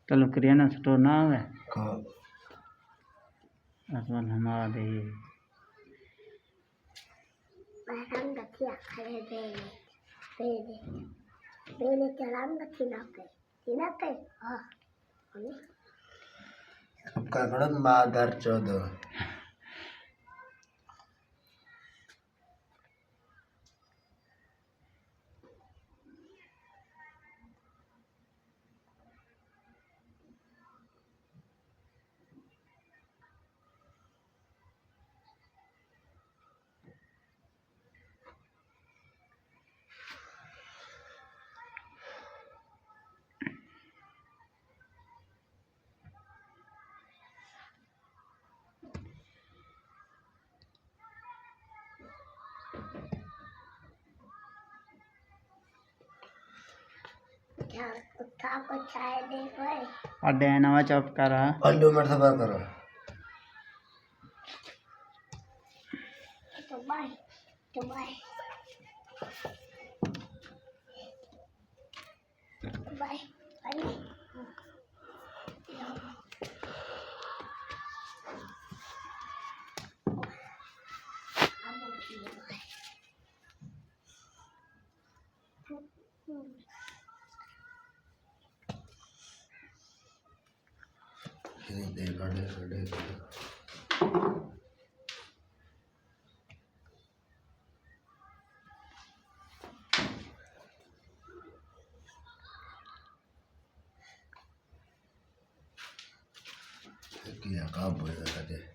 चलो किराना स्टोर ना आवे हाँ असमान हमारा दे Barang kecil kaya bele, bele, bele jalan kecil apa? Tidak apa? Oh, ini सबका गणन मादर 14 कुत्ता को चाय दे कोई अड्डे नवा चौप करा अंडो में सफर करो तो बाय अरे ये दे बड़े बड़े किया काम हो जाता है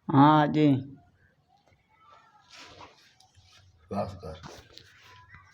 हाँ जी बस कर